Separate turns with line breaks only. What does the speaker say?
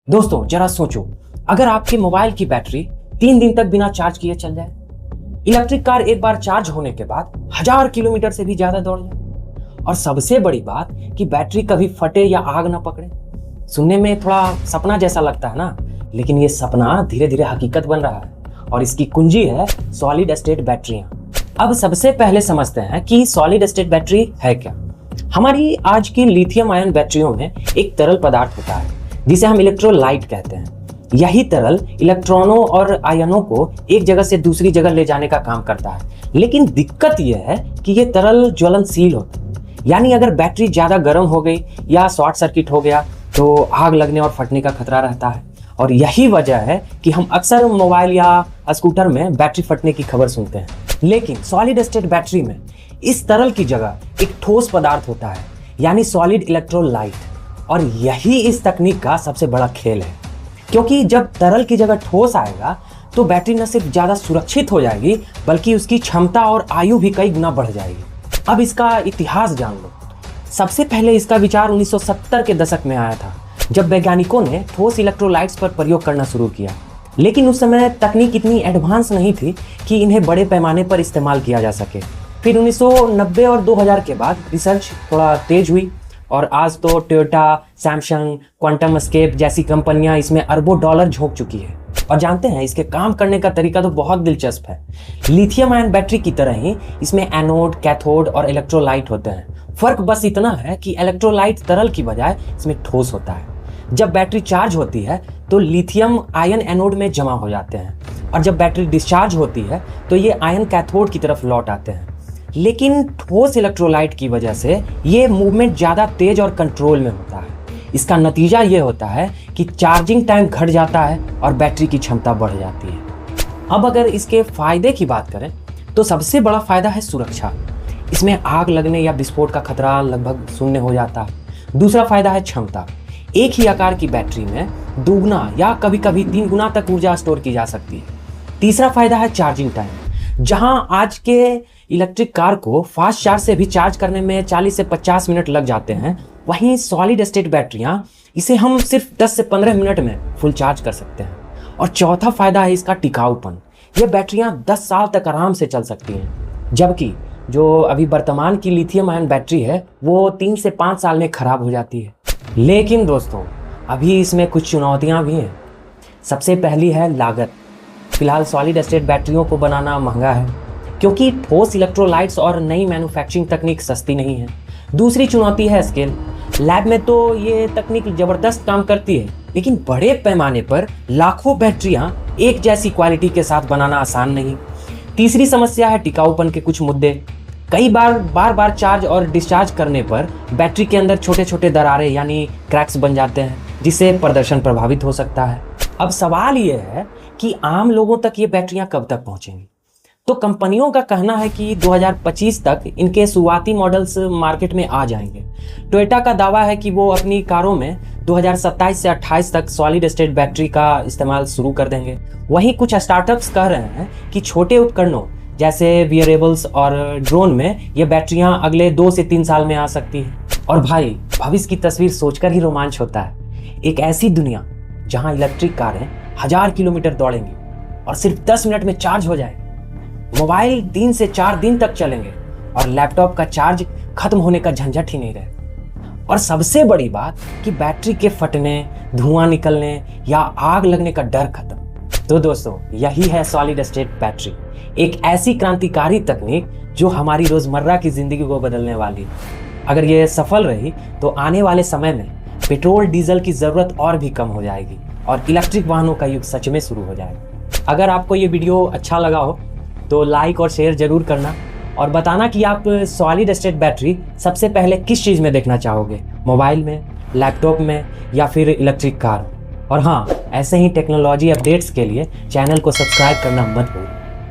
दोस्तों जरा सोचो, अगर आपके मोबाइल की बैटरी 3 दिन तक बिना चार्ज किए चल जाए, इलेक्ट्रिक कार एक बार चार्ज होने के बाद 1000 किलोमीटर से भी ज्यादा दौड़ जाए, और सबसे बड़ी बात कि बैटरी कभी फटे या आग ना पकड़े। सुनने में थोड़ा सपना जैसा लगता है ना, लेकिन ये सपना धीरे धीरे हकीकत बन रहा है और इसकी कुंजी है सॉलिड स्टेट बैटरियां। अब सबसे पहले समझते हैं कि सॉलिड स्टेट बैटरी है क्या। हमारी आज की लिथियम आयन बैटरियों में एक तरल पदार्थ होता है जिसे हम इलेक्ट्रोलाइट कहते हैं। यही तरल इलेक्ट्रॉनों और आयनों को एक जगह से दूसरी जगह ले जाने का काम करता है, लेकिन दिक्कत यह है कि यह तरल ज्वलनशील होता है। यानी अगर बैटरी ज्यादा गर्म हो गई या शॉर्ट सर्किट हो गया तो आग लगने और फटने का खतरा रहता है। और यही वजह है कि हम अक्सर मोबाइल या स्कूटर में बैटरी फटने की खबर सुनते हैं। लेकिन सॉलिड स्टेट बैटरी में इस तरल की जगह एक ठोस पदार्थ होता है, यानी सॉलिड इलेक्ट्रोलाइट। और यही इस तकनीक का सबसे बड़ा खेल है, क्योंकि जब तरल की जगह ठोस आएगा तो बैटरी न सिर्फ ज्यादा सुरक्षित हो जाएगी बल्कि उसकी क्षमता और आयु भी कई गुना बढ़ जाएगी। अब इसका इतिहास जान लो। सबसे पहले इसका विचार 1970 के दशक में आया था, जब वैज्ञानिकों ने ठोस इलेक्ट्रोलाइट्स पर प्रयोग करना शुरू किया। लेकिन उस समय तकनीक इतनी एडवांस नहीं थी कि इन्हें बड़े पैमाने पर इस्तेमाल किया जा सके। फिर 1990 और 2000 के बाद रिसर्च थोड़ा तेज हुई और आज तो टोयोटा, सैमसंग, क्वांटम एस्केप जैसी कंपनियां इसमें अरबों डॉलर झोंक चुकी है। और जानते हैं इसके काम करने का तरीका तो बहुत दिलचस्प है। लिथियम आयन बैटरी की तरह ही इसमें एनोड, कैथोड और इलेक्ट्रोलाइट होते हैं। फर्क बस इतना है कि इलेक्ट्रोलाइट तरल की बजाय इसमें ठोस होता है। जब बैटरी चार्ज होती है तो लिथियम आयन एनोड में जमा हो जाते हैं, और जब बैटरी डिस्चार्ज होती है तो ये आयन कैथोड की तरफ लौट आते हैं। लेकिन ठोस इलेक्ट्रोलाइट की वजह से ये मूवमेंट ज़्यादा तेज और कंट्रोल में होता है। इसका नतीजा ये होता है कि चार्जिंग टाइम घट जाता है और बैटरी की क्षमता बढ़ जाती है। अब अगर इसके फायदे की बात करें तो सबसे बड़ा फायदा है सुरक्षा। इसमें आग लगने या विस्फोट का खतरा लगभग शून्य हो जाता है। दूसरा फायदा है क्षमता। एक ही आकार की बैटरी में 2 गुना या कभी कभी 3 गुना तक ऊर्जा स्टोर की जा सकती है। तीसरा फायदा है चार्जिंग टाइम। जहां आज के इलेक्ट्रिक कार को फास्ट चार्ज से भी चार्ज करने में 40 से 50 मिनट लग जाते हैं, वहीं सॉलिड स्टेट बैटरियां इसे हम सिर्फ 10 से 15 मिनट में फुल चार्ज कर सकते हैं। और चौथा फायदा है इसका टिकाऊपन। ये बैटरियां 10 साल तक आराम से चल सकती हैं, जबकि जो अभी वर्तमान की लिथियम आयन बैटरी है वो 3 से 5 साल में खराब हो जाती है। लेकिन दोस्तों अभी इसमें कुछ चुनौतियां भी हैं। सबसे पहली है लागत। फिलहाल सॉलिड स्टेट बैटरियों को बनाना महंगा है, क्योंकि ठोस इलेक्ट्रोलाइट्स और नई मैन्युफैक्चरिंग तकनीक सस्ती नहीं है। दूसरी चुनौती है स्केल। लैब में तो ये तकनीक जबरदस्त काम करती है, लेकिन बड़े पैमाने पर लाखों बैटरियां एक जैसी क्वालिटी के साथ बनाना आसान नहीं। तीसरी समस्या है टिकाऊपन के कुछ मुद्दे। कई बार चार्ज और डिस्चार्ज करने पर बैटरी के अंदर छोटे छोटे दरारें यानी क्रैक्स बन जाते हैं, जिससे प्रदर्शन प्रभावित हो सकता है। अब सवाल ये है कि आम लोगों तक ये बैटरियां कब तक पहुंचेंगी। तो कंपनियों का कहना है कि 2025 तक इनके शुरुआती मॉडल्स मार्केट में आ जाएंगे। टोयोटा का दावा है कि वो अपनी कारों में 2027 से 28 तक सॉलिड स्टेट बैटरी का इस्तेमाल शुरू कर देंगे। वहीं कुछ स्टार्टअप्स कह रहे हैं कि छोटे उपकरणों जैसे वियरेबल्स और ड्रोन में ये बैटरियां अगले 2 से 3 साल में आ सकती है। और भाई, भविष्य की तस्वीर सोचकर ही रोमांच होता है। एक ऐसी दुनिया जहां इलेक्ट्रिक कारें 1000 किलोमीटर दौड़ेंगी और सिर्फ 10 मिनट में चार्ज हो जाए। मोबाइल 3 से 4 दिन तक चलेंगे और लैपटॉप का चार्ज खत्म होने का झंझट ही नहीं रहे। और सबसे बड़ी बात कि बैटरी के फटने, धुआं निकलने या आग लगने का डर खत्म। तो दोस्तों यही है सॉलिड स्टेट बैटरी, एक ऐसी क्रांतिकारी तकनीक जो हमारी रोजमर्रा की जिंदगी को बदलने वाली है। अगर ये सफल रही तो आने वाले समय में पेट्रोल डीजल की जरूरत और भी कम हो जाएगी और इलेक्ट्रिक वाहनों का युग सच में शुरू हो जाएगा। अगर आपको ये वीडियो अच्छा लगा हो तो लाइक और शेयर जरूर करना, और बताना कि आप सॉलिड स्टेट बैटरी सबसे पहले किस चीज़ में देखना चाहोगे, मोबाइल में, लैपटॉप में या फिर इलेक्ट्रिक कार। और हाँ, ऐसे ही टेक्नोलॉजी अपडेट्स के लिए चैनल को सब्सक्राइब करना मत भूलिए।